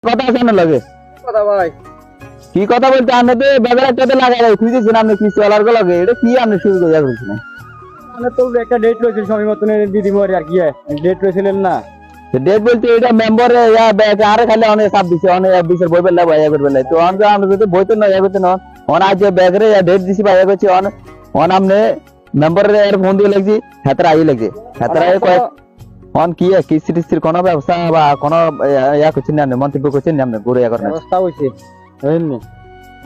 কথা আছে না লাগে কথা ভাই কি কথা বলতে আপনি তো বেগার একটাতে লাগাই খুঁজেছেন আপনি কিস্তি ওয়ালার গো লাগে এটা কি আপনি শুরু করে যাচ্ছেন মানে তো একটা ডেট রয়েছে সময় মতন দিদি মরে আর কি ডেট রয়েছিলেন না ডেট বলতে এটা মেম্বার আরে খালি অনেক চাপ দিচ্ছে অনেক বিশের বই পেলে ভাইয়া করবে তো আমরা যদি বইতে না ইয়া করতে না অন আজ ব্যাগরে ডেট দিছি ভাইয়া করছি অন আমনে মেম্বারের ফোন দিয়ে লাগছি হাতের আই লাগছে হাতের আই কয়েক অন কি কিস্তি টিস্তির কোনো ব্যবস্থা বা কোনো ইয়া করছেন না মন্তব্য করছেন না আপনি ঘুরে ইয়া করেন ব্যবস্থা হয়েছে বুঝলেন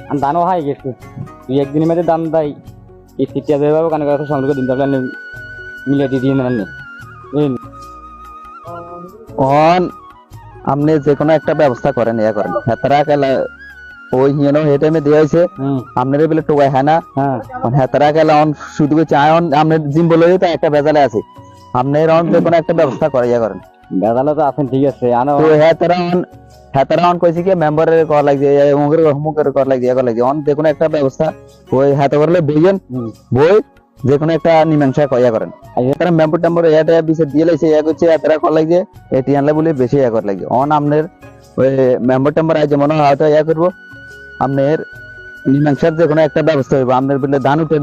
আর দানও হাই গেছে দুই একদিনের মধ্যে দান দেয় কিস্তিটা দেবে কারণ কথা সঙ্গে দিন তাহলে মিলিয়ে দিয়ে দিয়ে নেন বুঝলেন অন আপনি যে কোনো একটা ব্যবস্থা করেন ইয়া করেন হেতারা গেলে ওই হিয়েন হে টাইমে দেওয়া হয়েছে আপনার বলে টোকাই হ্যাঁ না হেতারা গেলে অন শুধু চায় অন আপনার জিম বলে তো একটা বেজালে আছে আপনার অন যে কোনো একটা ব্যবস্থা করে ইয়া করেন বেজালে তো আছেন ঠিক আছে তো হেতারা অন কইছে কি মেম্বারের কর লাগছে মুখের কর লাগছে ইয়া কর লাগছে অন যে কোনো একটা ব্যবস্থা ওই হাতে করলে বইয়েন বই যে কোনো একটা মীমাংসা ইয়া করেন তারা মেম্বার টেম্বার এটা বিষয় দিয়ে লাইছে ইয়া করছে তারা কর লাগছে এটি আনলে বলে বেশি ইয়া কর লাগছে অন আপনার ওই মেম্বার টেম্বার আজ মনে হয় হয়তো ইয়া করবো আপনার মীমাংসার যে কোনো একটা ব্যবস্থা হইব আপনার বলে ধান উঠে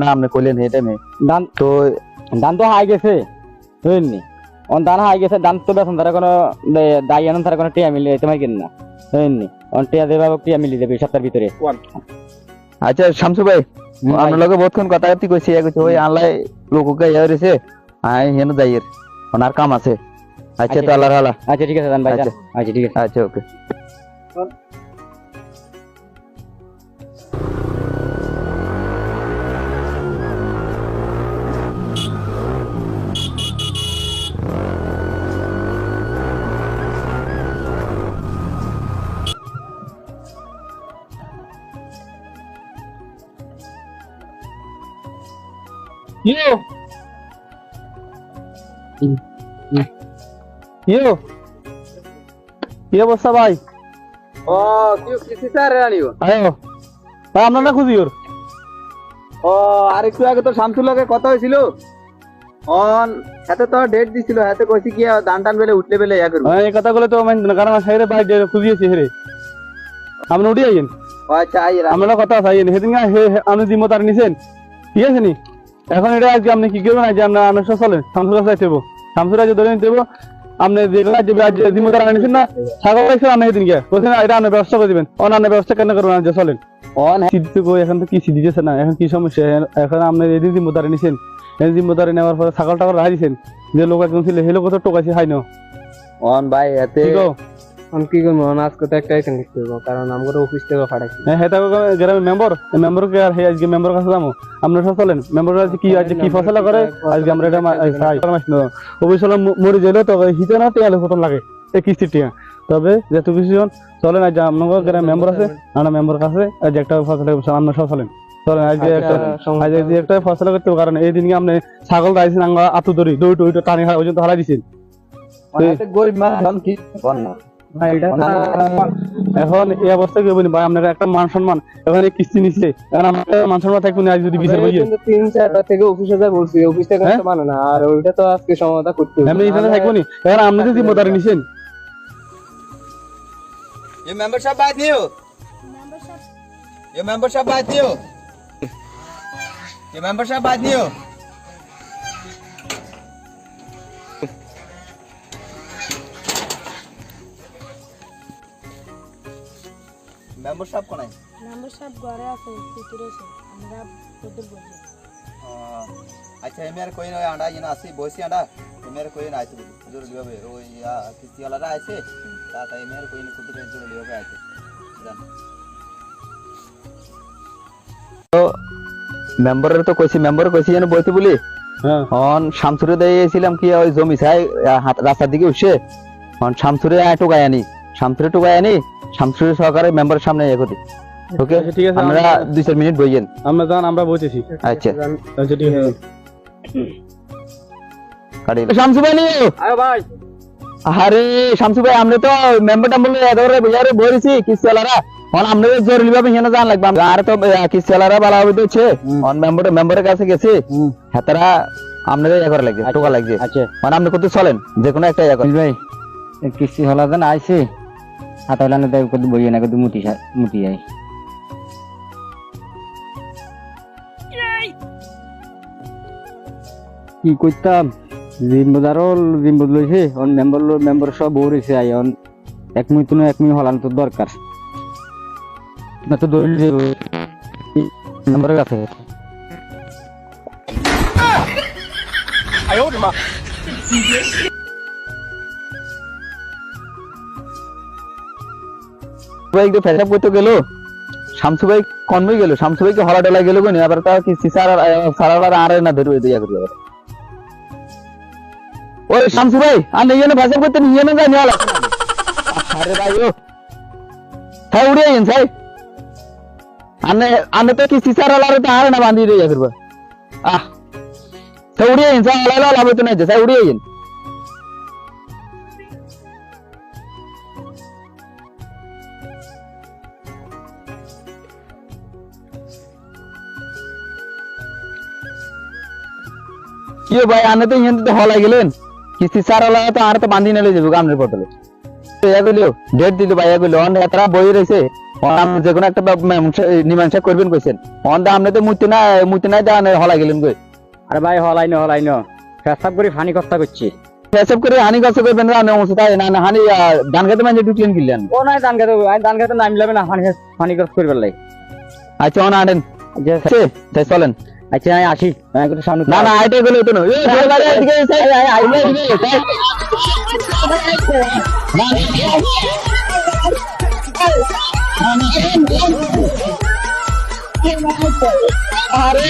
না আপনি কইলেন এই টাইমে ধান তো হাই গেছে বুঝলেন অন ধান হাই গেছে ধান তো বেতন তারা কোনো দায়ী আনন্দ তারা কোনো টিয়া মিলে তোমার কিন না বুঝলেন অন টিয়া দেবে টিয়া মিলিয়ে দেবে সপ্তাহের ভিতরে আচ্ছা শামসু ভাই আপনার লগে বহুতক্ষণ কথা কাটি কইছি ইয়া কইছি ওই আনলাই লোককে ইয়া হইছে আই হেন যাইয়ের ওনার কাম আছে আচ্ছা তো আল্লাহর হালা আচ্ছা ঠিক আছে জান ভাই আচ্ছা ঠিক আছে আচ্ছা ওকে কি অবস্থা ভাই ও কি স্যার আনিও আয়ো ভাই আপনার না খুঁজি ওর ও আর একটু আগে তো শামসুর লগে কথা হয়েছিল অন হাতে তো ডেট দিছিল হাতে কইছি কি দান টান বেলে উঠলে বেলে ইয়া করব এই কথা বলে তো মানতে না কারণ সাইরে ভাই খুঁজিয়েছি হেরে আপনি উঠে আইয়েন আচ্ছা আই আমরা কথা চাইয়েন সেদিন আপনি জিম্মতার নিছেন ঠিক আছে নি এখন এটা আজকে আপনি কি করবেন আজ আমরা আনুষ্ঠান চলেন শামসুর কাছে দেবো শামসুর আজ ধরে নিতে আপনি যেগুলো জিম্মতার আনিছেন না ছাগল পাইছেন আপনি সেদিন গিয়ে বলছেন এটা আপনার ব্যবস্থা করে দিবেন অন্যান্য ব্যবস্থা কেন করবেন যে চলেন অন সিদ্ধ কই এখন তো কি সিদ্ধি দিতেছে না এখন কি সমস্যা এখন আপনি এদিন জিম্মতার নিছেন এই জিম্মতারি নেওয়ার পরে ছাগল টাগল রাখা দিছেন যে লোক একজন ছিল সেই লোক তো টোকাইছে হাই না অন ভাই এতে কি গো কি করবো আজকে তো একটা আইটেম লিখতে হবে কারণ আমাদের অফিস থেকে পাঠাইছি হ্যাঁ হেতা গ্রামের মেম্বারকে আর আজকে মেম্বার কাছে যাবো আপনারা সব চলেন মেম্বার আছে কি আজকে কি ফসলা করে আজকে আমরা এটা অফিস মরে যাইলেও তবে হিতে না টিয়ালে প্রথম লাগে এই কিস্তির টিয়া তবে যেহেতু কিছু চলেন আজ আপনার গ্রামের মেম্বার আছে আমরা মেম্বার কাছে আজ একটা ফসলা আমরা সব চলেন চলেন আজকে একটা ফসলা করতে কারণ এই দিনকে আপনি ছাগল রাইছেন আমরা আতু ধরি দই টানি পর্যন্ত হারাই দিচ্ছেন গরিব মানুষ কি এখন এই অবস্থা কি বলি ভাই আপনার একটা মান সম্মান এখন কিস্তি নিচ্ছে এখন আমার মান সম্মান থাকবে না যদি বিচার করি 3-4টা থেকে অফিসে যা বলছি অফিস থেকে তো মানে না আর ওইটা তো আজকে সমাধান করতে হবে আপনি এখানে থাকবো নি এখন আপনি যদি জিম্মেদারি নিছেন ये मेंबरशिप बात नहीं हो ये मेंबरशिप बात नहीं हो ये मेंबरशिप बात नहीं हो মেম্বারশিপ কোনায় মেম্বারশিপ ঘরে আছে ভিতরে আছে আমরা ওদের বলছি আচ্ছা এমআর কই না আন্ডা ইনা আসি বসি আন্ডা এমআর কই না আইছে জরুরি হবে ওই কিস্তি ওয়ালারা আইছে তাই এমআর কই না কুতুরে জরুরি হবে আইছে জান তো মেম্বারের তো কইছি মেম্বার কইছি যেন বইতে বলি হ্যাঁ অন শামসুরে দিয়েছিলাম কি ওই জমি চাই রাস্তার দিকে উঠছে অন শামসুরে টোকাই আনি শামসুরে সহকারে মেম্বারের সামনে ইয়ে করি ওকে ঠিক আছে আমরা 2-4 মিনিট বইয়েন আমরা জান আমরা বলতেছি আচ্ছা আচ্ছা ঠিক আছে কাটি শামসু ভাই নিও আয় ভাই আরে শামসু ভাই আমরা তো মেম্বারটা বলে এদরে বুঝারে বইছি কিসলারা অন আমরা জরুরি ভাবে হেনা জান লাগবে আর তো কিসলারা বালা হবে তো অন মেম্বারের কাছে গেছে হেতারা আপনাদের ইয়া করে লাগবে টোকা লাগবে আচ্ছা মানে আপনি কত চলেন যে কোনো একটা ইয়া করেন ভাই কিস্তি হলা দেন আইছে হাতে হলানো দেয় কত বইয়ে না কত মুতি যায় কি করতাম জিম্বদারও লইছে অন মেম্বার সব বউ রয়েছে আই অন এক মিনিট হলান তো দরকার না তো দলিল মেম্বারের কাছে ভাই একটু ফেসাব করতে গেল শামসু ভাই কনবে গেল শামসু ভাইকে হলা ডলা গেল কোনি আবার তার কি সারা আর না ধরবে দিয়া করবে আবার ওই শামসু ভাই আর নিয়ে না ফেসাব করতে নিয়ে না যাই নিয়ে আলা আরে ভাই ও তাই উড়ে আইন সাই আনে তো কি সারা তো আর না বাঁধি দিয়া করবে তাই উড়ে আইন সাই আলা লাভ তো নাই সাই উড়ে আইন কি ভাই আনে তো ইহেন তো হলা গেলেন কিস্তি সারা তো আর তো বাঁধি নেলে যাবো গামনের পটলে ডেট দিল ভাইয়া গেল অন এতরা বই রয়েছে যে কোনো একটা মীমাংসা করবেন কইছেন অন দা আপনি তো মুতি নাই দেওয়া হলা গেলেন কই আরে ভাই হলাই ন ফেসাব করে ফানি কষ্ট করছি ফেসব করে হানি কষ্ট করবেন না তাই না হানি ধান খেতে মানে ঢুকলেন কিনলেন ও নাই ধান খেতে নাম যাবে না ফানি কষ্ট করবে লাই আচ্ছা অন আনেন তাই চলেন আচ্ছা আমি আসি সামনে না না আইটাই গেলে তো আরে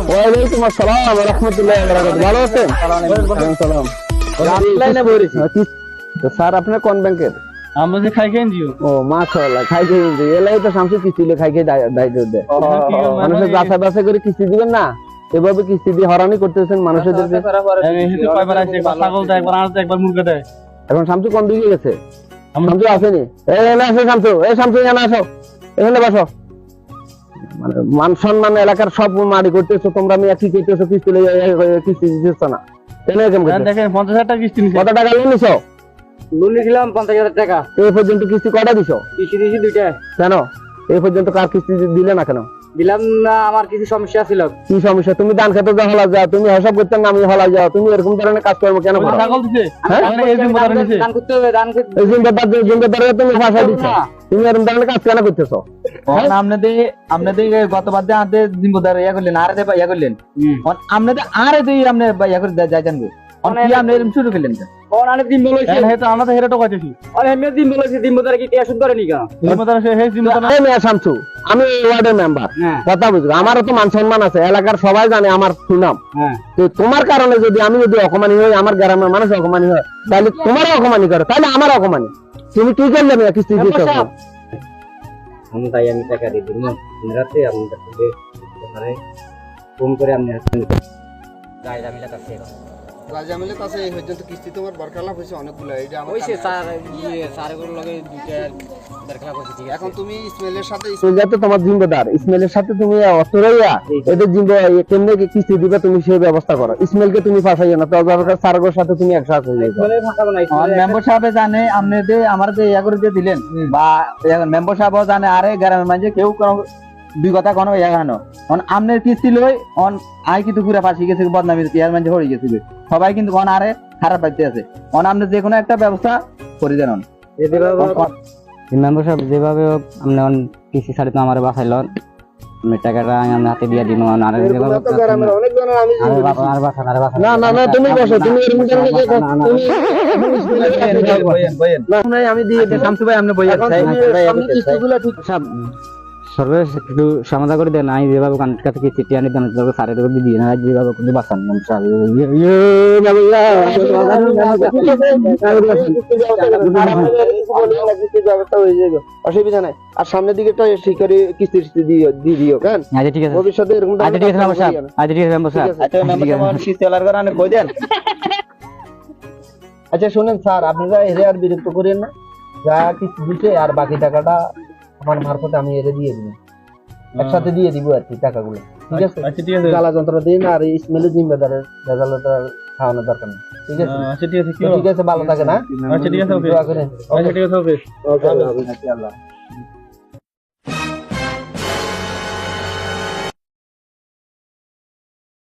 ওয়ালাইকুম আসসালাম ওয়া রাহমাতুল্লাহি ওয়া বারাকাতুহু ভালো আছেন সালাম লাইনে বইরেছি তো স্যার আপনি কোন ব্যাংকের আমরা যে খাই খেয়ে দিও ও মাশাআল্লাহ খাই খেয়ে দিই এলাই তো শামসু কিস্তিলে খাই খেয়ে দায়িত্ব দেয় মানুষের বাসা করে কিস্তি দিবেন না এভাবে কিস্তি দিয়ে হরানি করতেছেন মানুষের এখন শামসু কোন দিকে গেছে শামসু আসেনি শামসু এখানে আসো এখানে বসো মানে মান সম্মান এলাকার সব মারি করতেছো তোমরা আমি একই করতেছো কিস্তি দিচ্ছ না দেখেন 50,000 টাকা কিস্তি কত টাকা লোন নিছো লোন নিয়েছিলাম 50,000 টাকা এই পর্যন্ত কিস্তি কয়টা দিছো কিস্তি দিয়েছি 2টা কেন এই পর্যন্ত কার কিস্তি দিলে না কেন দিলাম না আমার কিছু সমস্যা ছিল কি সমস্যা তুমি ধান খেতে যা হলা যাও তুমি হিসাব করতে না আমি হলা যাও তুমি এরকম ধরনের কাজ করবো কেন করো ছাগল দিছে এই জিম্মেদার নিছে দান করতে হবে দান করতে এই জিম্মেদার তুমি ফাঁসা দিচ্ছ তুমি এরকম ধরনের কাজ কেন করতেছো আপনাদের গতবার দিয়ে আমাদের জিম্মেদার ইয়া করলেন আর ইয়া করলেন আপনাদের আর আপনি ইয়া করে যাইতেন আপনি এরকম শুরু করলেন কোন আনে দিন বলেছে হে তো আমরা তো হেরাটো কইতেছি আরে হেমে দিন বলেছে জিম্মেদার কি টিয়া শুধ করে নি কেন জিম্মেদার হে জিম্মেদার এই মেয়া শামসু আমি এই ওয়ার্ডের মেম্বার কথা বুঝছো আমারও তো মান সম্মান আছে এলাকার সবাই জানে আমার সুনাম তো তোমার কারণে যদি আমি অকমানি হই আমার গ্রামের মানুষ অকমানি হয় তাহলে তোমারও অকমানি করে তাহলে আমার অকমানি তুমি কি করলে মেয়া কিস্তি দিছো আমি তাই আমি টাকা দিয়ে দিই রাতে আমি তাকে মানে ফোন করে আমি গায়দা মিলা কাছে রাজামিলে কাছে এই পর্যন্ত কিস্তি তোমার বরকালাপ হয়েছে অনেকগুলো এইটা আমার হইছে স্যার স্যারগুলো লগে দুইটা বরকালাপ হইছে ঠিক আছে এখন তুমি ইসমাইলের সাথে তো তোমার জিম্মেদার ইসমাইলের সাথে তুমি অস্ত্রইয়া এদের কেমনে কিস্তি দিবে তুমি সেই ব্যবস্থা করো ইসমাইলকে তুমি ফাঁসাইও না তো স্যারের সাথে তুমি একসাথে হয়ে যাও মেম্বার সাহেব জানে আপনি যে আমার যে ইয়া করে দিয়ে দিলেন বা মেম্বার সাহেবও জানে আরে গ্রামের মাঝে কেউ কোনো দুই কথা কোনো ইয়া জানো আমনের কিস্তি লই অন আই কিন্তু পুরো ফাঁসি গেছে বদনামি ইয়ার মাঝে হয়ে গেছে সবাই কিন্তু কোন আরে খারাপ পাইতে আছে আপনি যে কোনো একটা ব্যবস্থা করে দেন মেম্বার সাহেব যেভাবে আপনি কিস্তি ছাড়ি তো আমার বাসাইল আমি টাকাটা আমি হাতে দিয়ে দিব আর না না না তুমি বসো তুমি এরকম ধরনের আমি দিয়ে দিই শামসু ভাই আপনি বইয়া কিস্তিগুলো ঠিক সব সর্বেশ একটু সমাধান করে দেন আমি যেভাবে কানেক্ট কাছে চিঠি আনি দেন সারে দেবো দিয়ে না যেভাবে কিন্তু বাঁচান অসুবিধা নাই আর সামনের দিকে শিকারি কিস্তি দিয়ে দিও কেন আচ্ছা ঠিক আছে ভবিষ্যতে এরকম আচ্ছা ঠিক আছে মেম্বার সাহেব আচ্ছা ঠিক আছে মেম্বার সাহেব কিস্তি আলার করে কই দেন আচ্ছা শুনেন স্যার আপনারা এর আর বিরক্ত করেন না যা কিছু দিছে আর বাকি টাকাটা আমার মারফতে আমি এর দিয়ে দিব, একসাথে দিয়ে দিব আর কি টাকাগুলো, ঠিক আছে? আচ্ছা ঠিক আছে, জ্বালা যন্ত্র দিন আর ইসমাইলের জিম্মেদারের ভেজালটা খাওয়ানোর দরকার নেই, ঠিক আছে? আচ্ছা ঠিক আছে, তো ঠিক আছে, ভালো থাকে না? আচ্ছা ঠিক আছে, ওকে, দোয়া করেন। আচ্ছা ঠিক আছে, ওকে। ওকে, আল্লাহ হাফেজ।